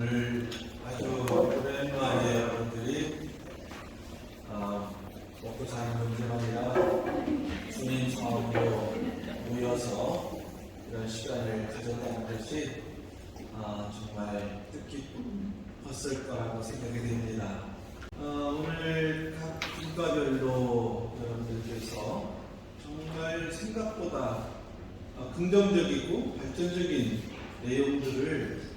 오늘 아주 오랜만에 여러분들이 먹고 사는 문제가 아니라 주님 사업으로 모여서 이런 시간을 가졌다는 것이 정말 뜻깊었을 거라고 생각이 됩니다. 오늘 각 분과별로 여러분들께서 정말 생각보다 긍정적이고 발전적인 내용들을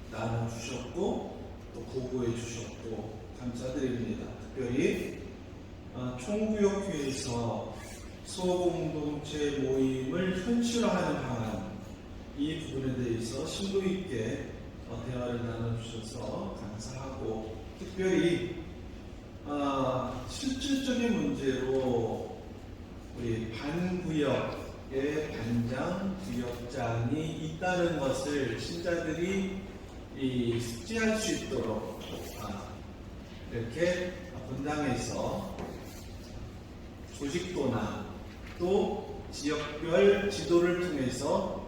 나눠주셨고 또 보고해 주셨고 감사드립니다. 특별히 총구역회에서 소공동체 모임을 현실화하는 방안 이 부분에 대해서 심도 있게 대화를 나눠주셔서 감사하고 특별히 실질적인 문제로 우리 반구역의 반장, 구역장이 있다는 것을 신자들이 숙지할 수 있도록 이렇게 분당에서 조직도나 또 지역별 지도를 통해서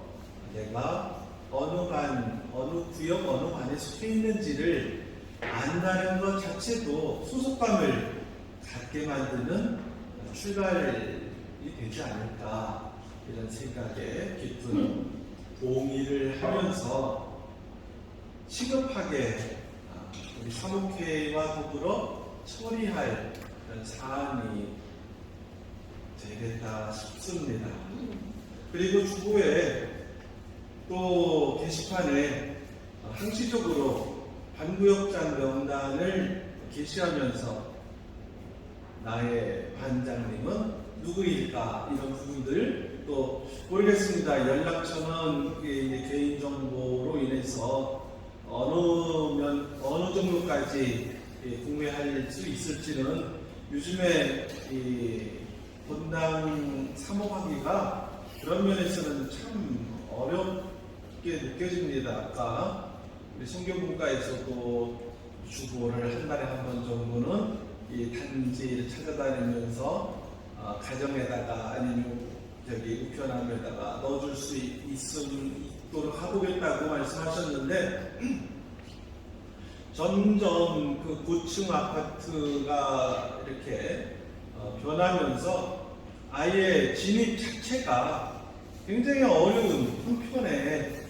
내가 어느 반, 어느 구역, 어느 반에 속해 있는지를 안다는 것 자체도 소속감을 갖게 만드는 출발이 되지 않을까 이런 생각에 깊은 동의를 하면서 시급하게 우리 사목회와 더불어 처리할 그런 사안이 되겠다 싶습니다. 그리고 주보에 또 게시판에 항시적으로 반구역장 명단을 게시하면서 나의 반장님은 누구일까 이런 부분들 또 모르겠습니다. 연락처는 개인정보로 인해서 어느 정도까지 공개할 수 있을지는 요즘에 본당 사모하기가 그런 면에서는 참 어렵게 느껴집니다. 아까 우리 성경분과에서도 주보를 한 달에 한 번 정도는 이 단지를 찾아다니면서 가정에다가 아니면 우편함에다가 넣어줄 수 있도록 하고겠다고 말씀하셨는데 점점 그 고층 아파트가 이렇게 변하면서 아예 진입 자체가 굉장히 어려운 한편에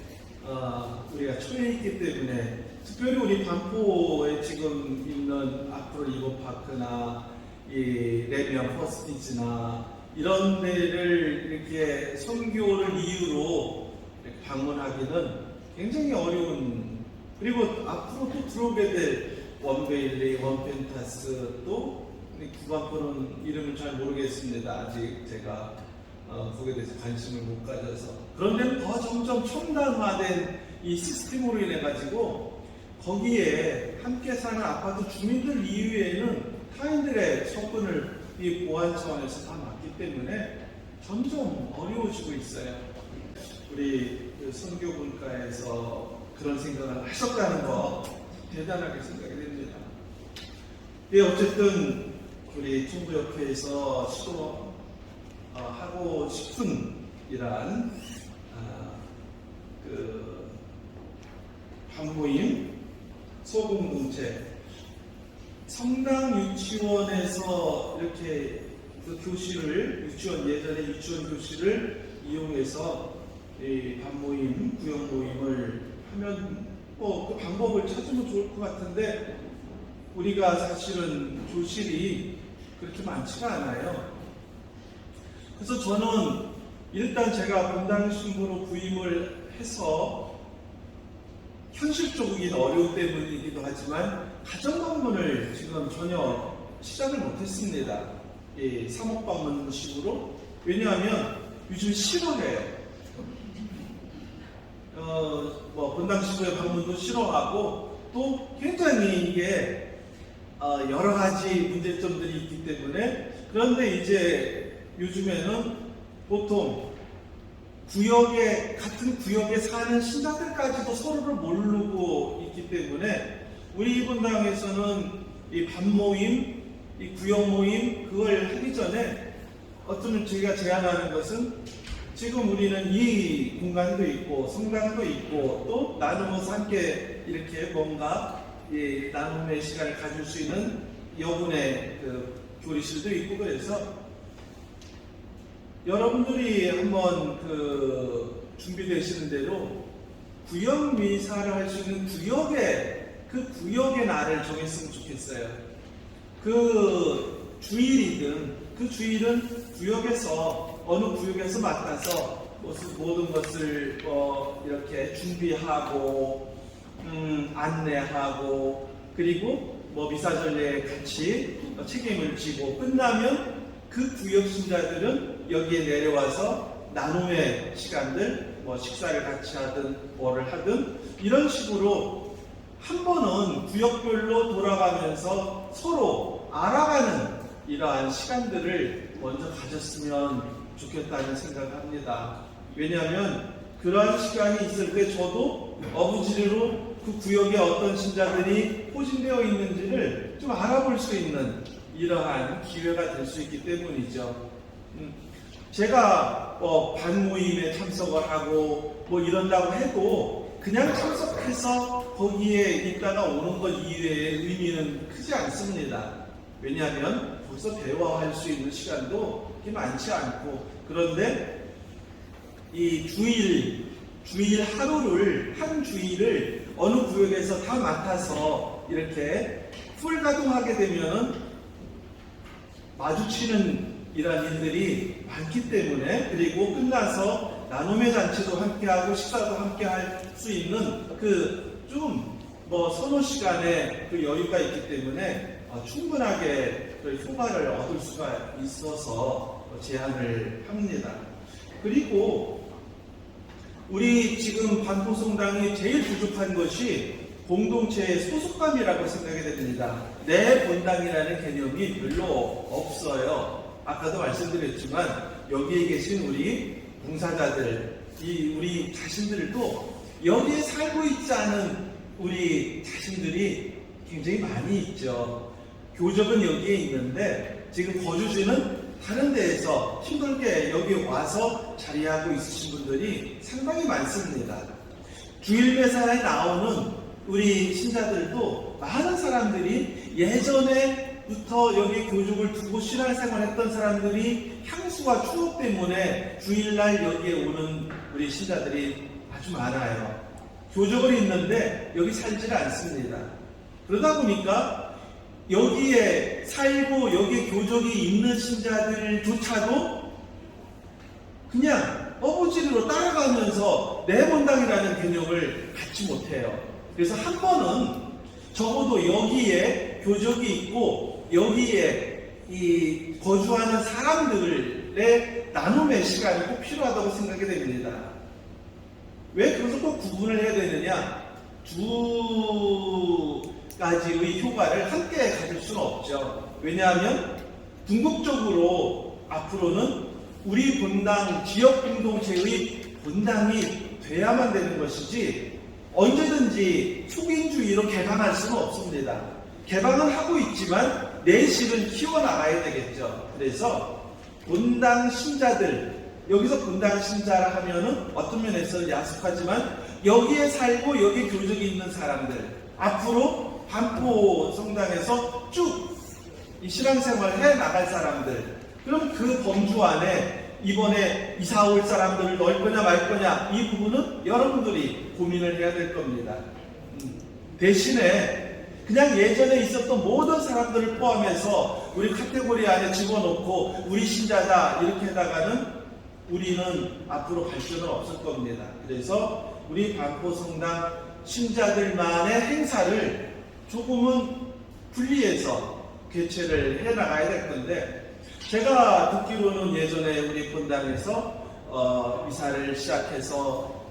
우리가 처해 있기 때문에 특별히 우리 반포에 지금 있는 앞으로 이거파크나 이 레미안 퍼스티지나 이런 데를 이렇게 선교를 이유로 이렇게 방문하기는 굉장히 어려운, 그리고 앞으로 또 들어오게 될 원베일리, 원펜타스 또 구반포는 이름을 잘 모르겠습니다. 아직 제가 거기에 대해서 관심을 못 가져서. 그런데 더 점점 첨단화된 이 시스템으로 인해 가지고 거기에 함께 사는 아파트 주민들 이외에는 타인들의 접근을 이 보안 차원에서 다 막기 때문에 점점 어려워지고 있어요. 우리 선교분과에서 그런 생각을 하셨다는 거 대단하게 생각이 됩니다. 어쨌든 우리 총구역회에서 시도하고 싶은 이러한 그 반모임 소공동체 성당 유치원에서 이렇게 그 교실을 예전에 유치원 교실을 이용해서 이 반모임, 구역 모임을 하면 그 방법을 찾으면 좋을 것 같은데 우리가 사실은 교실이 그렇게 많지가 않아요. 그래서 저는 일단 제가 분당 신부로 부임을 해서 현실적이긴 어려움 때문이기도 하지만 가정방문을 지금 전혀 시작을 못했습니다. 사목방문식으로. 왜냐하면 요즘 싫어해요. 본당 신부의 방문도 싫어하고 또 굉장히 이게 여러 가지 문제점들이 있기 때문에. 그런데 이제 요즘에는 보통 같은 구역에 사는 신자들까지도 서로를 모르고 있기 때문에 우리 분당에서는 이 반모임, 이 구역 모임 그걸 하기 전에 어떤 제가 제안하는 것은 지금 우리는 이 공간도 있고 성당도 있고 또 나누어서 함께 이렇게 뭔가 나눔의 시간을 가질 수 있는 여분의 그 교리실도 있고, 그래서 여러분들이 한번 그 준비되시는 대로 구역 미사를 할 수 있는 그 구역의 날을 정했으면 좋겠어요. 그 주일이든 그 주일은 구역에서 어느 구역에서 맡아서 모든 것을 이렇게 준비하고 안내하고 그리고 미사 전례에 같이 책임을 지고 끝나면 그 구역 신자들은 여기에 내려와서 나눔의 시간들 식사를 같이 하든 뭐를 하든 이런 식으로 한 번은 구역별로 돌아가면서 서로 알아가는 이러한 시간들을 먼저 가졌으면 좋겠다는 생각을 합니다. 왜냐하면 그러한 시간이 있을 때 저도 어부지리로 그 구역에 어떤 신자들이 포진되어 있는지를 좀 알아볼 수 있는 이러한 기회가 될 수 있기 때문이죠. 제가 반모임에 참석을 하고 이런다고 해도 그냥 참석해서 거기에 있다가 오는 것 이외의 의미는 크지 않습니다. 왜냐하면 거기서 대화할 수 있는 시간도 그렇게 많지 않고, 그런데 이 주일 하루를 한 주일을 어느 구역에서 다 맡아서 이렇게 풀가동하게 되면은 마주치는 이런 일들이 많기 때문에, 그리고 끝나서 나눔의 잔치도 함께하고 식사도 함께할 수 있는 서너 시간의 그 여유가 있기 때문에 충분하게 효과를 얻을 수가 있어서 제안을 합니다. 그리고 우리 지금 반포성당이 제일 부족한 것이 공동체의 소속감이라고 생각이 됩니다. 내 본당이라는 개념이 별로 없어요. 아까도 말씀드렸지만 여기에 계신 우리 봉사자들, 우리 자신들도 여기에 살고 있지 않은 우리 자신들이 굉장히 많이 있죠. 교적은 여기에 있는데 지금 거주지는 다른 데에서 힘들게 여기 와서 자리하고 있으신 분들이 상당히 많습니다. 주일매사에 나오는 우리 신자들도 많은 사람들이 예전에부터 여기 교족을 두고 신앙생활했던 사람들이 향수와 추억 때문에 주일날 여기에 오는 우리 신자들이 아주 많아요. 교족을 있는데 여기 살지를 않습니다. 그러다 보니까 여기에 살고 여기에 교족이 있는 신자들조차도 그냥 어부지리로 따라가면서 내 본당이라는 개념을 갖지 못해요. 그래서 한 번은 적어도 여기에 교족이 있고 여기에 이 거주하는 사람들의 나눔의 시간이 꼭 필요하다고 생각이 됩니다. 왜 그것을 꼭 구분을 해야 되느냐? 두 가지의 효과를 함께 가질 수는 없죠. 왜냐하면 궁극적으로 앞으로는 우리 본당, 지역 공동체의 본당이 돼야만 되는 것이지 언제든지 초긴주의로 개방할 수는 없습니다. 개방은 하고 있지만 내실은 키워나가야 되겠죠. 그래서 본당 신자들, 여기서 본당 신자라 하면은 어떤 면에서 야속하지만 여기에 살고 여기 교적이 있는 사람들, 앞으로 반포 성당에서 쭉 이 신앙생활 해 나갈 사람들, 그럼 그 범주 안에 이번에 이사 올 사람들을 넣을 거냐 말 거냐, 이 부분은 여러분들이 고민을 해야 될 겁니다. 대신에 그냥 예전에 있었던 모든 사람들을 포함해서 우리 카테고리 안에 집어넣고 우리 신자다 이렇게 해다가는 우리는 앞으로 발전은 없을 겁니다. 그래서 우리 반포성당 신자들만의 행사를 조금은 분리해서 개최를 해나가야 될 건데, 제가 듣기로는 예전에 우리 본당에서 미사를 시작해서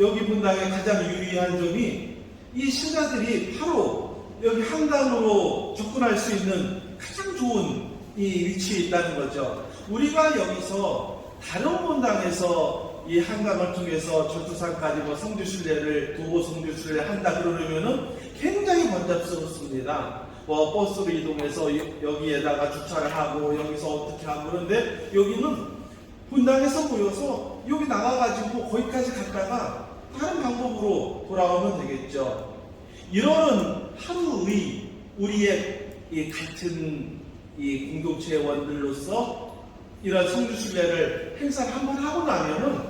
여기 본당의 가장 유의한 점이 이 신자들이 바로 여기 한강으로 접근할 수 있는 가장 좋은 이 위치에 있다는 거죠. 우리가 여기서 다른 본당에서 이 한강을 통해서 절두산까지 성주순례를 도보 성주순례를 한다 그러면은 굉장히 번잡스럽습니다. 버스로 이동해서 여기에다가 주차를 하고 여기서 어떻게 하고, 그런데 여기는 분당에서 모여서 여기 나가가지고 거기까지 갔다가 다른 방법으로 돌아오면 되겠죠. 이런 하루의 우리의 이 같은 이 공동체 원들로서 이런 성주순례를 행사를 한번 하고 나면은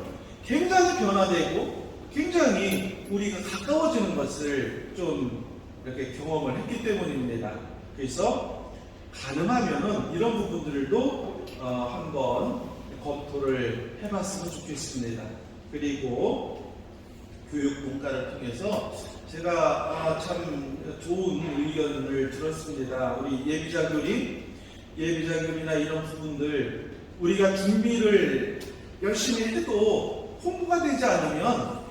굉장히 변화되고 굉장히 우리가 가까워지는 것을 좀 이렇게 경험을 했기 때문입니다. 그래서 가능하면은 이런 부분들도 한번 검토를 해봤으면 좋겠습니다. 그리고 교육 문과를 통해서 제가 참 좋은 의견을 들었습니다. 우리 예비자교리나 이런 부분들 우리가 준비를 열심히 해도 홍보가 되지 않으면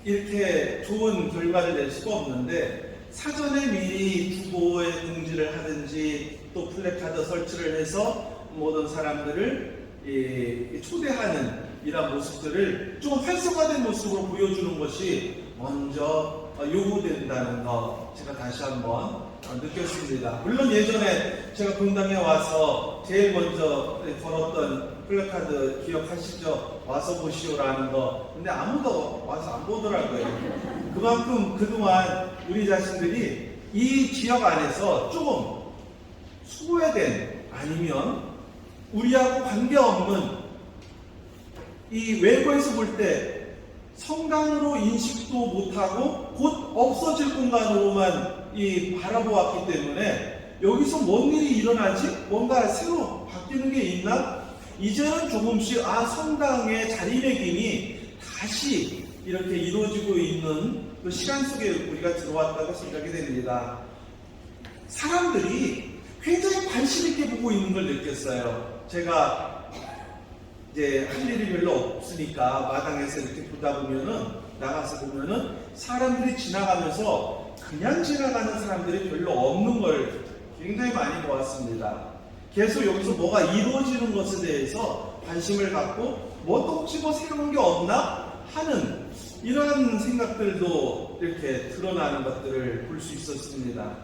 이렇게 좋은 결과를 낼 수가 없는데, 사전에 미리 두고의 공지를 하든지 또 플래카드 설치를 해서 모든 사람들을 초대하는 이런 모습들을 좀 활성화된 모습으로 보여주는 것이 먼저 요구된다는 거 제가 다시 한번 느꼈습니다. 물론 예전에 제가 분당에 와서 제일 먼저 걸었던 플래카드 기억하시죠? 와서 보시오라는 거. 근데 아무도 와서 안 보더라고요. 그만큼 그동안 우리 자신들이 이 지역 안에서 조금 소외된, 아니면 우리하고 관계없는, 이 외부에서 볼 때 성당으로 인식도 못하고 곧 없어질 공간으로만 바라보았기 때문에 여기서 뭔 일이 일어나지? 뭔가 새로 바뀌는 게 있나? 이제는 조금씩 성당의 자리매김이 다시 이렇게 이루어지고 있는 그 시간 속에 우리가 들어왔다고 생각이 됩니다. 사람들이 굉장히 관심 있게 보고 있는 걸 느꼈어요. 제가 이제 할 일이 별로 없으니까 마당에서 이렇게 보다 보면은, 나가서 보면은 사람들이 지나가면서 그냥 지나가는 사람들이 별로 없는 걸 굉장히 많이 보았습니다. 계속 여기서 뭐가 이루어지는 것에 대해서 관심을 갖고 또 혹시 새로운 게 없나 하는 이러한 생각들도 이렇게 드러나는 것들을 볼 수 있었습니다.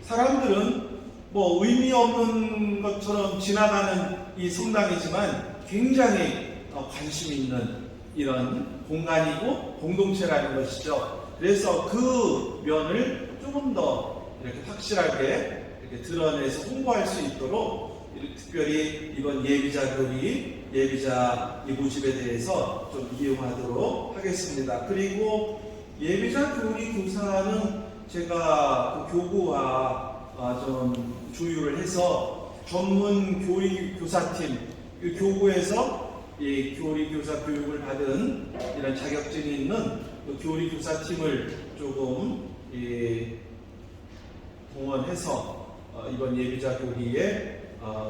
사람들은 의미 없는 것처럼 지나가는 이 성당이지만 굉장히 관심 있는 이런 공간이고 공동체라는 것이죠. 그래서 그 면을 조금 더 이렇게 확실하게 이렇게 드러내서 홍보할 수 있도록 특별히 이번 예비자 이 모집에 대해서 좀 이용하도록 하겠습니다. 그리고 예비자 교리 교사는 제가 그 교구와 좀 조율을 해서 전문 교사팀, 교구에서 이 교리교사 교육을 받은 이런 자격증이 있는 교리교사팀을 조금 동원해서 이번 예비자 교리에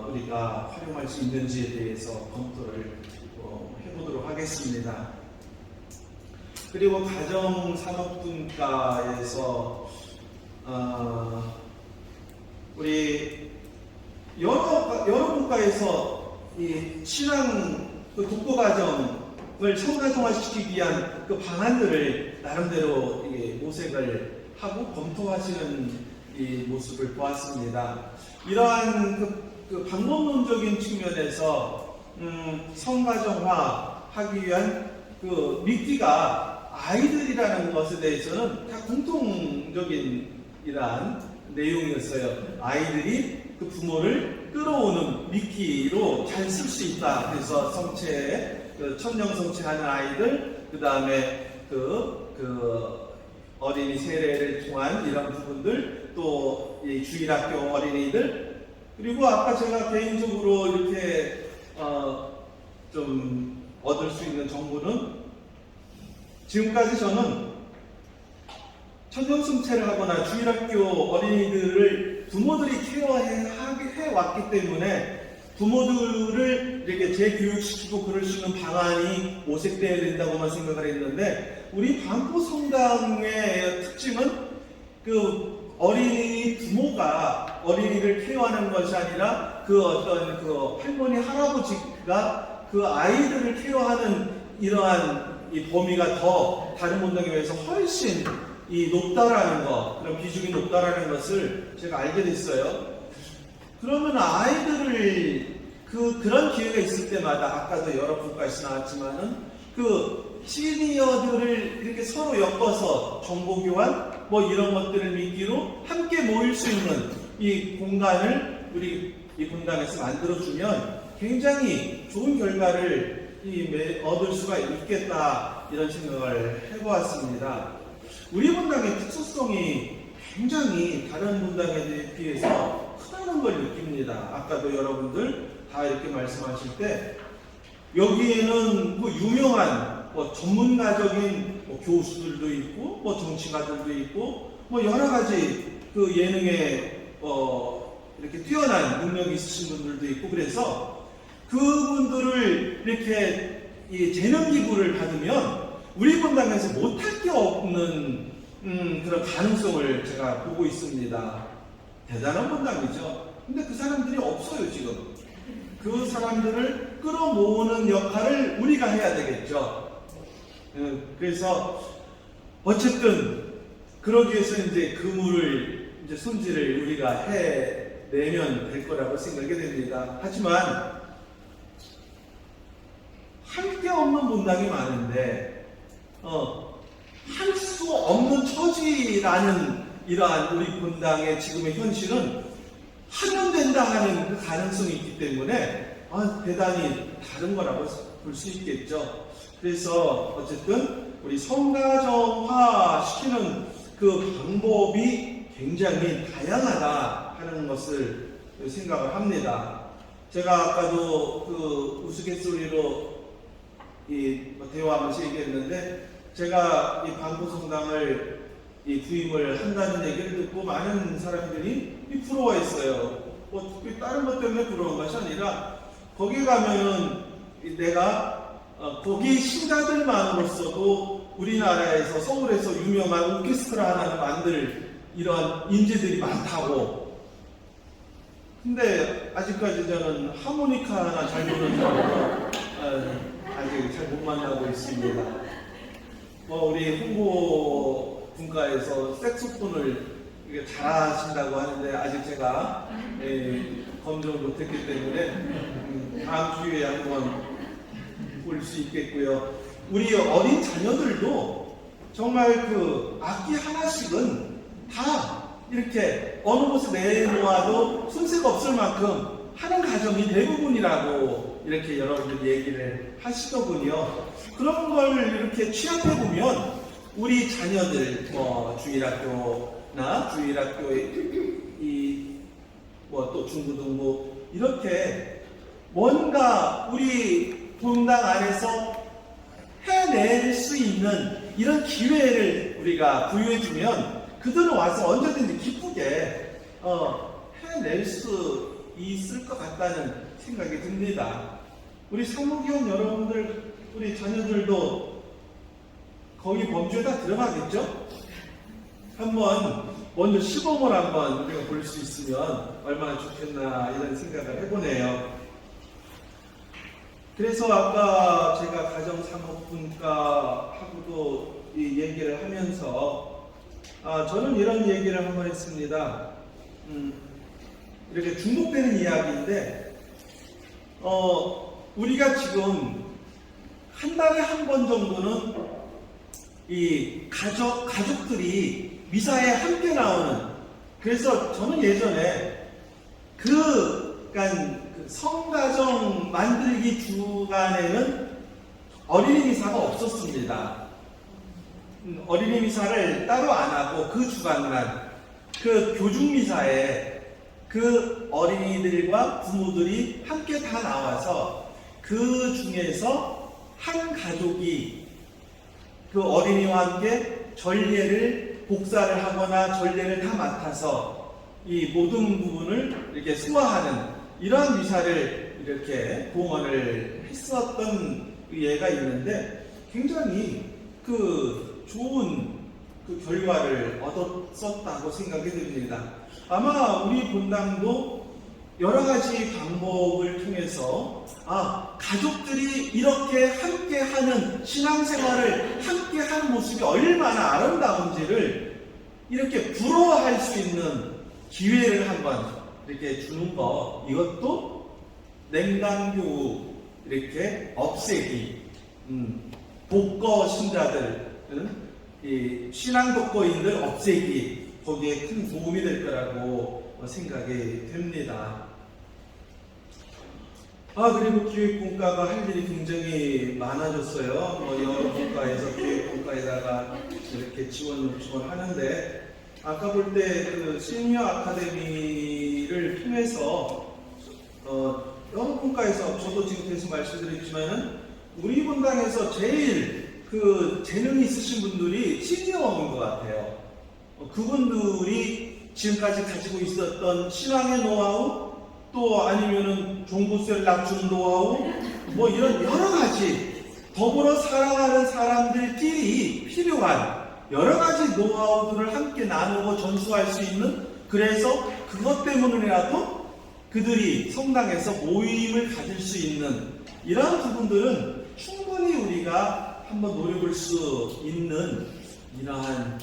우리가 활용할 수 있는지에 대해서 검토를 해보도록 하겠습니다. 그리고 가정산업분과에서 우리 여러 분과에서 이 신앙 독거과정을 청가정화시키기 위한 그 방안들을 나름대로 모색을 하고 검토하시는 이 모습을 보았습니다. 이러한 그 방법론적인 측면에서 성가정화 하기 위한 그 미끼가 아이들이라는 것에 대해서는 다 공통적인 이러한 내용이었어요. 아이들이 그 부모를 끌어오는 미끼로 잘 쓸 수 있다. 그래서 성체, 천령 성체하는 아이들, 그 다음에 그 어린이 세례를 통한 이런 부분들, 또 이 주일학교 어린이들, 그리고 아까 제가 개인적으로 이렇게 좀 얻을 수 있는 정보는, 지금까지 저는 천령 성체를 하거나 주일학교 어린이들을 부모들이 케어해 왔기 때문에 부모들을 이렇게 재교육시키고 그럴 수 있는 방안이 모색되어야 된다고만 생각을 했는데, 우리 반포 성당의 특징은 그 어린이 부모가 어린이를 케어하는 것이 아니라 그 어떤 그 할머니 할아버지가 그 아이들을 케어하는 이러한 이 범위가 더 다른 분당에 비해서 훨씬 높다라는 것, 그런 비중이 높다라는 것을 제가 알게 됐어요. 그러면 아이들을 그런 기회가 있을 때마다 아까도 여러 분까지 나왔지만은 그 시니어들을 이렇게 서로 엮어서 정보교환 뭐 이런 것들을 미끼로 함께 모일 수 있는 이 공간을 우리 이 분당에서 만들어주면 굉장히 좋은 결과를 얻을 수가 있겠다 이런 생각을 해보았습니다. 우리 분당의 특수성이 굉장히 다른 분당에 비해서 크다는 걸 느낍니다. 아까도 여러분들 다 이렇게 말씀하실 때 여기에는 뭐 유명한 뭐 전문가적인 뭐 교수들도 있고 뭐 정치가들도 있고 뭐 여러 가지 그 예능에 이렇게 뛰어난 능력이 있으신 분들도 있고 그래서 그분들을 이렇게 이 재능 기부를 받으면 우리 분당에서 못할 게 없는 그런 가능성을 제가 보고 있습니다. 대단한 분당이죠. 근데 그 사람들이 없어요 지금. 그 사람들을 끌어모으는 역할을 우리가 해야 되겠죠. 그래서 어쨌든 그러기 위해서 이제 그물을 이제 손질을 우리가 해내면 될 거라고 생각이 됩니다. 하지만 할 게 없는 분당이 많은데 할 수 없는 처지라는 이러한 우리 분당의 지금의 현실은 하면 된다 하는 그 가능성이 있기 때문에 대단히 다른 거라고 볼 수 있겠죠. 그래서 어쨌든 우리 성가정화 시키는 그 방법이 굉장히 다양하다 하는 것을 생각을 합니다. 제가 아까도 그 우스갯소리로 대화하면서 얘기했는데 제가 이 방구성당을 부임을 한다는 얘기를 듣고 많은 사람들이 부러워했어요. 특히 다른 것 때문에 부러운 것이 아니라 거기 가면은 내가 거기 신자들만으로서도 우리나라에서 서울에서 유명한 오케스트라 하나를 만들 이런 인재들이 많다고. 근데 아직까지 저는 하모니카 하나 잘 부르는 사람으로 아직 잘 못 만나고 있습니다. 우리 홍보 분과에서 색소폰을 잘하신다고 하는데 아직 제가 검증을 못했기 때문에 다음 기회에 한번 볼 수 있겠고요. 우리 어린 자녀들도 정말 그 악기 하나씩은 다 이렇게 어느 곳에 내놓아도 손색 없을 만큼 하는 가정이 대부분이라고 이렇게 여러분들 얘기를 하시더군요. 그런 걸 이렇게 취합해보면 우리 자녀들 주일학교나 또 중고등부 이렇게 뭔가 우리 분당 안에서 해낼 수 있는 이런 기회를 우리가 부여해주면 그들은 와서 언제든지 기쁘게 해낼 수 있을 것 같다는 생각이 듭니다. 우리 사무기원 여러분들, 우리 자녀들도 거기 범주에 다 들어가겠죠? 한번 먼저 시범을 한번 우리가 볼 수 있으면 얼마나 좋겠나 이런 생각을 해보네요. 그래서 아까 제가 가정산업분과하고도 이 얘기를 하면서 저는 이런 얘기를 한번 했습니다. 이렇게 중복되는 이야기인데 우리가 지금 한 달에 한 번 정도는 이 가족들이 미사에 함께 나오는, 그래서 저는 예전에 그러니까 성가정 만들기 주간에는 어린이 미사가 없었습니다. 어린이 미사를 따로 안 하고 그 주간만 그 교중 미사에 그 어린이들과 부모들이 함께 다 나와서 그 중에서 한 가족이 그 어린이와 함께 전례를 복사를 하거나 전례를 다 맡아서 이 모든 부분을 이렇게 소화하는 이러한 미사를 이렇게 봉헌을 했었던 예가 있는데 굉장히 그 좋은 그 결과를 얻었었다고 생각이 듭니다. 아마 우리 본당도 여러 가지 방법을 통해서 가족들이 이렇게 함께하는 신앙생활을 함께하는 모습이 얼마나 아름다운지를 이렇게 부러워할 수 있는 기회를 한번 이렇게 주는 것, 이것도 냉간교우 이렇게 없애기, 독거 신자들, 이 신앙 독거인들 없애기, 거기에 큰 도움이 될 거라고 생각이 됩니다. 그리고 기획분과가 할 일이 굉장히 많아졌어요. 여러 분과에서 기획분과에다가 이렇게 지원 요청을 하는데, 아까 볼 때 그 시니어 아카데미를 통해서 여러 분과에서 저도 지금 계속 말씀드렸지만은 우리 분당에서 제일 그 재능이 있으신 분들이 시니어인 것 같아요. 그분들이 지금까지 가지고 있었던 신앙의 노하우, 또 아니면은 종부세를 낮추는 노하우, 이런 여러 가지 더불어 살아가는 사람들끼리 필요한 여러 가지 노하우들을 함께 나누고 전수할 수 있는, 그래서 그것 때문이라도 그들이 성당에서 모임을 가질 수 있는 이러한 부분들은 충분히 우리가 한번 노려볼 수 있는 이러한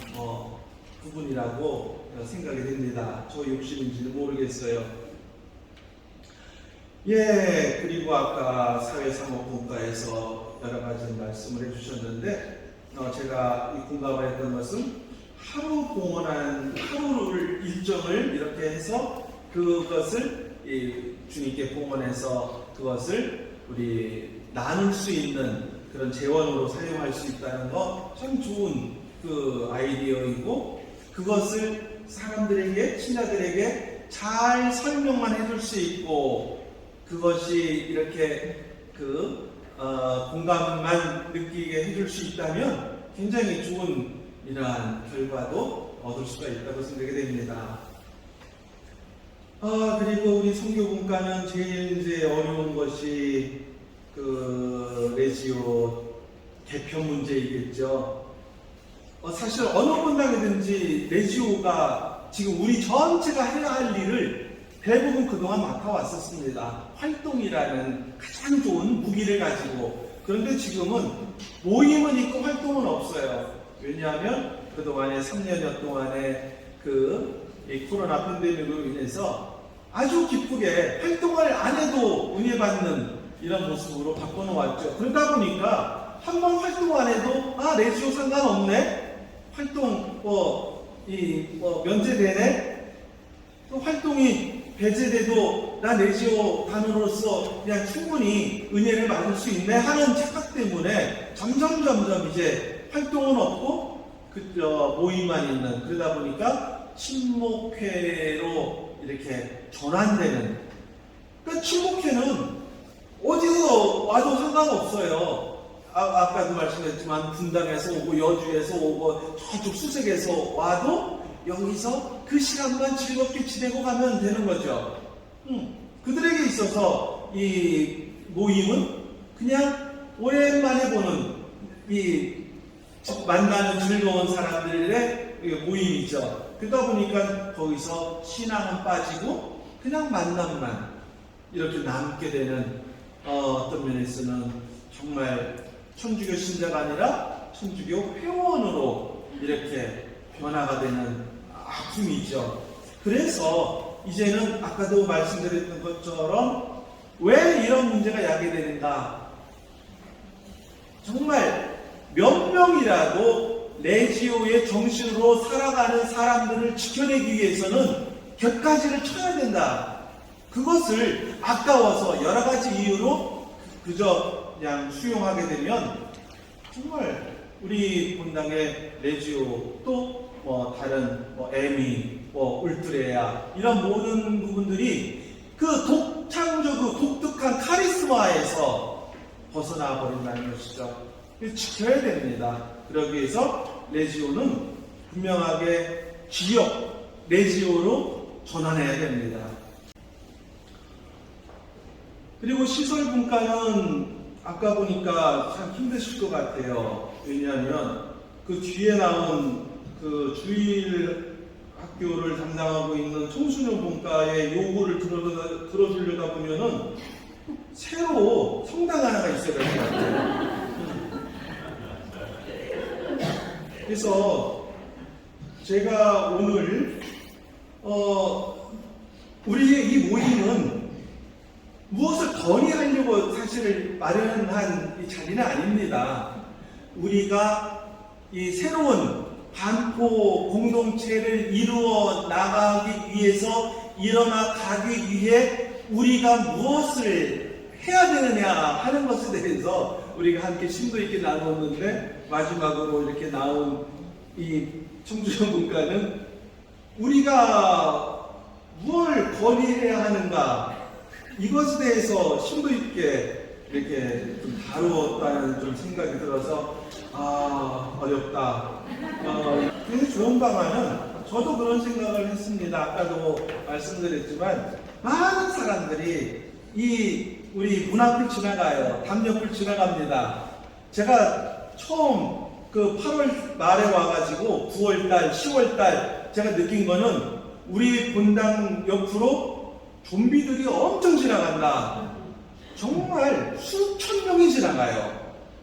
부분이라고 생각이 됩니다. 저 욕심인지는 모르겠어요. 그리고 아까 사회상업분과에서 여러 가지 말씀을 해주셨는데, 제가 이 공감을 했던 것은 하루 봉헌한 하루를 일정을 이렇게 해서 그것을 주님께 봉헌해서 그것을 우리 나눌 수 있는 그런 재원으로 사용할 수 있다는 거 참 좋은 그 아이디어이고, 그것을 사람들에게, 신자들에게 잘 설명만 해줄 수 있고, 그것이 이렇게 공감만 느끼게 해줄 수 있다면 굉장히 좋은 이러한 결과도 얻을 수가 있다고 생각이 됩니다. 그리고 우리 선교분과는 제일 이제 어려운 것이 그 레지오 개편 문제이겠죠. 사실 어느 분당이든지 레지오가 지금 우리 전체가 해야 할 일을 대부분 그동안 맡아왔었습니다. 활동이라는 가장 좋은 무기를 가지고. 그런데 지금은 모임은 있고 활동은 없어요. 왜냐하면 그동안에 3년여 동안에 이 코로나 팬데믹으로 인해서 아주 기쁘게 활동을 안 해도 은혜 받는 이런 모습으로 바꿔놓았죠. 그러다 보니까 한번 활동 안 해도 레지오 상관없네? 활동 면제되네? 또 활동이 배제돼도 나 레지오 단원으로서 그냥 충분히 은혜를 받을 수 있네 하는 착각 때문에 점점 이제 활동은 없고 모임만 있는, 그러다 보니까 친목회로 이렇게 전환되는. 그러니까 친목회는 어디서 와도 상관없어요. 아까도 말씀드렸지만 분당에서 오고 여주에서 오고 저쪽 수색에서 와도 여기서 그 시간만 즐겁게 지내고 가면 되는 거죠. 그들에게 있어서 이 모임은 그냥 오랜만에 보는 만나는 즐거운 사람들의 모임이죠. 그러다 보니까 거기서 신앙은 빠지고 그냥 만남만 이렇게 남게 되는, 어떤 면에서는 정말 천주교 신자가 아니라 천주교 회원으로 이렇게 변화가 되는 아픔이죠. 그래서 이제는 아까도 말씀드렸던 것처럼 왜 이런 문제가 야기되는가? 정말 몇 명이라도 레지오의 정신으로 살아가는 사람들을 지켜내기 위해서는 곁가지를 쳐야 된다. 그것을 아까워서 여러 가지 이유로 그저 그냥 수용하게 되면 정말 우리 본당의 레지오 또 다른 에미, 울트레아 이런 모든 부분들이 그 독특한 카리스마에서 벗어나 버린다는 것이죠. 지켜야 됩니다. 그러기 위해서 레지오는 분명하게 지역 레지오로 전환해야 됩니다. 그리고 시설분과는 아까 보니까 참 힘드실 것 같아요. 왜냐하면 그 뒤에 나온 그 주일 학교를 담당하고 있는 청소년 분과의 요구를 들어주려다 보면은 새로 성당 하나가 있어야 될 것 같아요. 그래서 제가 오늘 우리의 이 모임은 무엇을 건의하려고 사실 마련한 이 자리는 아닙니다. 우리가 이 새로운 반포 공동체를 이루어 나가기 위해서 일어나 가기 위해 우리가 무엇을 해야 되느냐 하는 것에 대해서 우리가 함께 심도 있게 나눴는데, 마지막으로 이렇게 나온 이 청주년 문과는 우리가 뭘 건의해야 하는가, 이것에 대해서 심도 있게 이렇게 좀 다루었다는 좀 생각이 들어서 어렵다. 굉장히 좋은 방안은 저도 그런 생각을 했습니다. 아까도 말씀드렸지만 많은 사람들이 우리 문 앞을 지나가요. 담옆을 지나갑니다. 제가 처음 그 8월 말에 와가지고 9월달, 10월달 제가 느낀 거는 우리 본당 옆으로 좀비들이 엄청 지나간다. 정말 수천 명이 지나가요.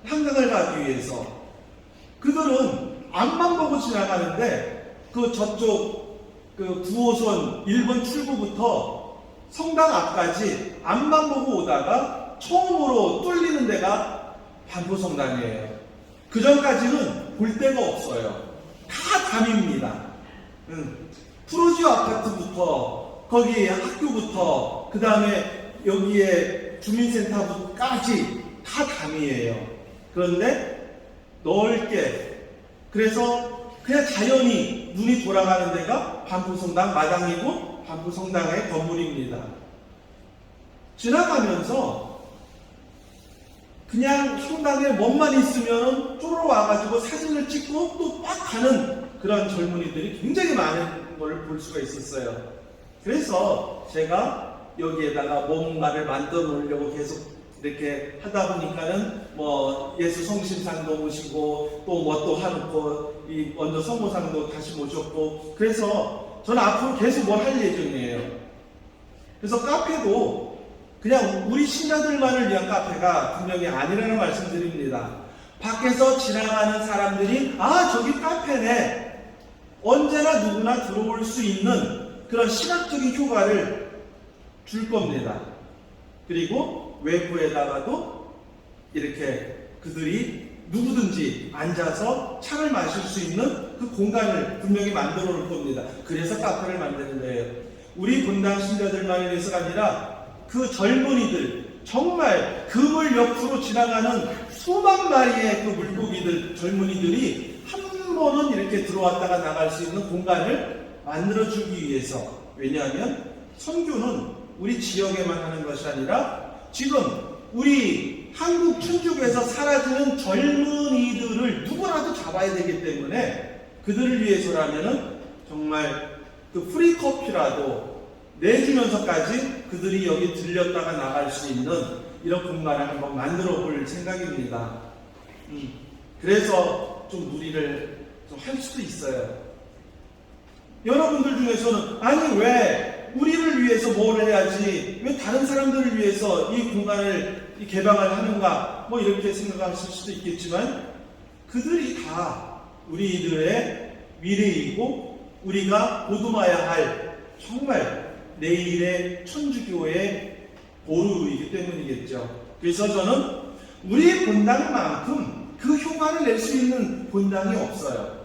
한강을 가기 위해서. 그들은 앞만 보고 지나가는데 저쪽 9호선 1번 출구부터 성당 앞까지 앞만 보고 오다가 처음으로 뚫리는 데가 반포성당이에요. 그 전까지는 볼 데가 없어요. 다 담입니다. 프로지오 아파트부터 거기 학교부터 그 다음에 여기에 주민센터까지 다 담이에요. 그런데 넓게, 그래서 그냥 자연히 눈이 돌아가는 데가 반포성당 마당이고 반포성당의 건물입니다. 지나가면서 그냥 성당에 몸만 있으면 쪼러 와가지고 사진을 찍고 또 막 가는 그런 젊은이들이 굉장히 많은 걸 볼 수가 있었어요. 그래서 제가 여기에다가 뭔가를 만들어 놓으려고 계속 이렇게 하다 보니까는 뭐 예수 성심상도 모시고 또 뭐 또 하놓고 이 원조 성모상도 다시 모셨고, 그래서 저는 앞으로 계속 뭘 할 예정이에요. 그래서 카페도 그냥 우리 신자들만을 위한 카페가 분명히 아니라는 말씀드립니다. 밖에서 지나가는 사람들이 저기 카페네, 언제나 누구나 들어올 수 있는 그런 시각적인 효과를 줄 겁니다. 그리고 외부에다가도 이렇게 그들이 누구든지 앉아서 차를 마실 수 있는 그 공간을 분명히 만들어 놓을 겁니다. 그래서 카페를 만드는 거예요. 우리 본당 신자들만을 위해서가 아니라 그 젊은이들, 정말 그물 옆으로 지나가는 수만 마리의 그 물고기들, 젊은이들이 한 번은 이렇게 들어왔다가 나갈 수 있는 공간을 만들어주기 위해서. 왜냐하면 선교는 우리 지역에만 하는 것이 아니라 지금 우리 한국 천주교에서 사라지는 젊은이들을 누구라도 잡아야 되기 때문에 그들을 위해서라면은 정말 그 프리커피라도 내주면서까지 그들이 여기 들렸다가 나갈 수 있는 이런 공간을 한번 만들어 볼 생각입니다. 그래서 좀 누리를 좀 할 수도 있어요. 여러분들 중에서는 아니 왜 우리를 위해서 뭘 해야지, 왜 다른 사람들을 위해서 이 공간을 개방을 하는가, 뭐 이렇게 생각하실 수도 있겠지만 그들이 다 우리들의 미래이고 우리가 보듬어야 할 정말 내일의 천주교의 보루이기 때문이겠죠. 그래서 저는 우리 본당만큼 그 효과를 낼 수 있는 본당이 없어요.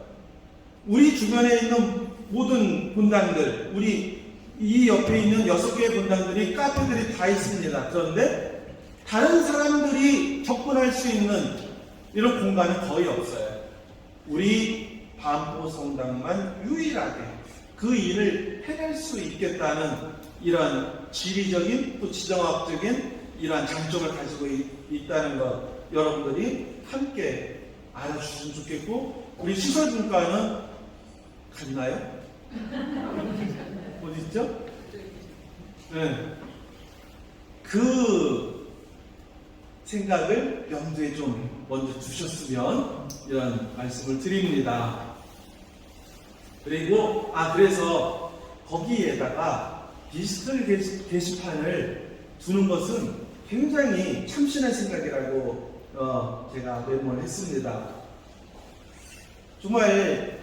우리 주변에 있는 모든 본당들, 우리 이 옆에 있는 6개의 본당들이 카페들이 다 있습니다. 그런데 다른 사람들이 접근할 수 있는 이런 공간은 거의 없어요. 우리 반포성당만 유일하게 그 일을 해낼 수 있겠다는 이런 지리적인 또 지정학적인 이러한 장점을 가지고 있다는 것, 여러분들이 함께 알아주시면 좋겠고, 우리 시설분과는 갔나요? 어디 있죠? 네. 그 생각을 염두에 좀 먼저 두셨으면 이런 말씀을 드립니다. 그리고 그래서 거기에다가 디지털 게시판을 두는 것은 굉장히 참신한 생각이라고 제가 메모를 했습니다. 정말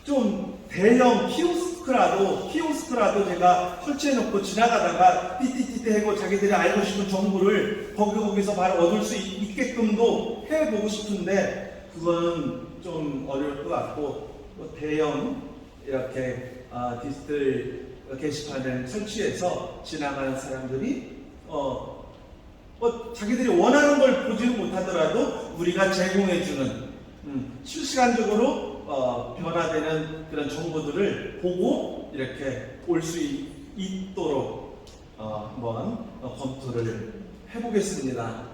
좀 대형 키오스크라도 제가 설치해놓고 지나가다가 띠띠띠 디테일하고 자기들이 알고 싶은 정보를 거기서 바로 얻을 수 있게끔도 해보고 싶은데 그건 좀 어려울 것 같고 또 대형 이렇게 디지털 게시판을 설치해서 지나가는 사람들이 자기들이 원하는 걸 보지는 못하더라도 우리가 제공해주는 실시간적으로 변화되는 그런 정보들을 보고 이렇게 올 수 있도록 한번 검토를 해보겠습니다.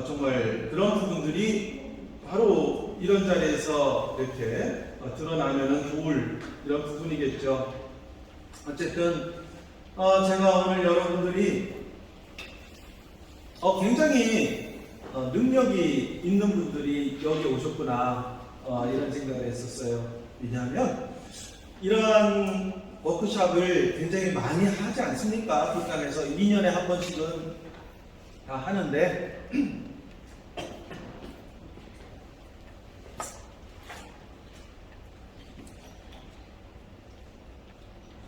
정말 그런 부분들이 바로 이런 자리에서 이렇게 드러나면 좋을 이런 부분이겠죠. 어쨌든 제가 오늘 여러분들이 굉장히 능력이 있는 분들이 여기 오셨구나 이런 생각을 했었어요. 왜냐하면 이러한 워크숍을 굉장히 많이 하지 않습니까? 북한에서 2년에 한 번씩은 다 하는데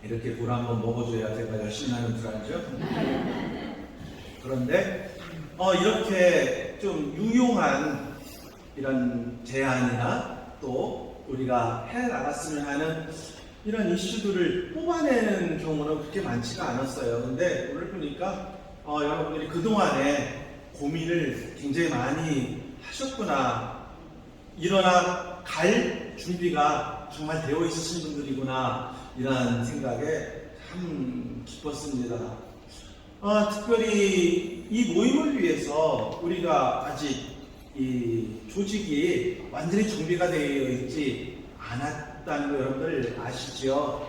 이렇게 물 한번 먹어줘야 제가 열심히 하는 줄 알죠? 그런데 이렇게 좀 유용한 이런 제안이나 또 우리가 해 나갔으면 하는 이런 이슈들을 뽑아내는 경우는 그렇게 많지가 않았어요. 근데 오늘 보니까 여러분들이 그동안에 고민을 굉장히 많이 하셨구나. 일어나 갈 준비가 정말 되어 있으신 분들이구나. 이런 생각에 참 기뻤습니다. 특별히 이 모임을 위해서 우리가 아직 이 조직이 완전히 정비가 되어 있지 않았다는 거 여러분들 아시죠?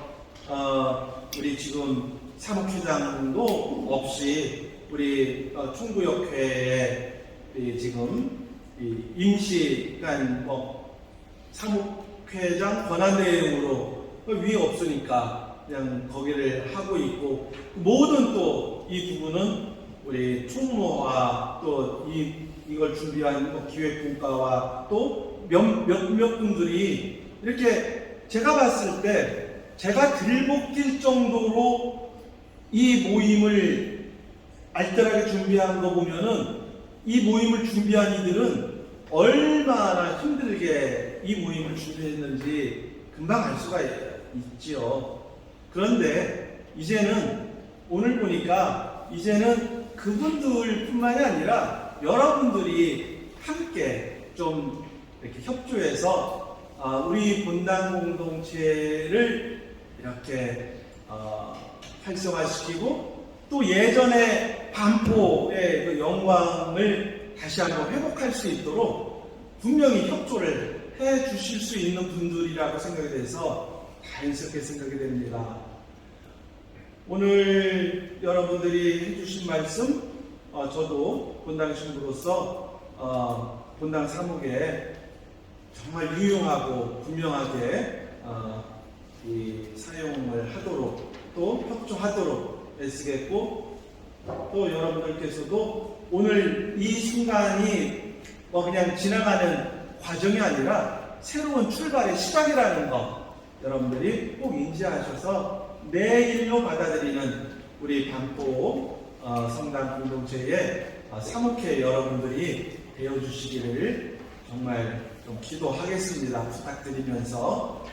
우리 지금 사목회장도 없이 우리 충구역회에 지금 임시 사목회장 권한대행으로 위에 없으니까 그냥 거기를 하고 있고 모든 또 이 부분은 우리 총무와 또 이걸 준비한 기획분과와 또 몇몇 분들이 이렇게 제가 봤을 때 제가 들볶일 정도로 이 모임을 알뜰하게 준비한 거 보면은 이 모임을 준비한 이들은 얼마나 힘들게 이 모임을 준비했는지 금방 알 수가 있지요. 그런데 이제는 오늘 보니까 이제는 그분들 뿐만이 아니라 여러분들이 함께 좀 이렇게 협조해서 우리 본당 공동체를 이렇게 활성화시키고 또 예전에 반포의 그 영광을 다시 한번 회복할 수 있도록 분명히 협조를 해 주실 수 있는 분들이라고 생각이 돼서 다행스럽게 생각이 됩니다. 오늘 여러분들이 해주신 말씀, 저도 본당 신부로서 본당 사목에 정말 유용하고 분명하게 이 사용을 하도록 또 협조하도록 애쓰겠고 또 여러분들께서도 오늘 이 순간이 그냥 지나가는 과정이 아니라 새로운 출발의 시작이라는 거 여러분들이 꼭 인지하셔서 내일로 받아들이는 우리 반포 성당 공동체의 사목회 여러분들이 되어주시기를 정말 좀 기도하겠습니다. 부탁드리면서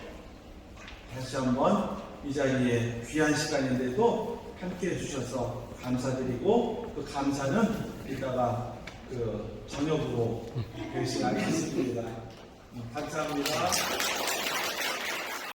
다시 한번 이 자리에 귀한 시간인데도 함께 해주셔서 감사드리고 그 감사는 이따가 그 저녁으로 대신하겠습니다. 감사합니다.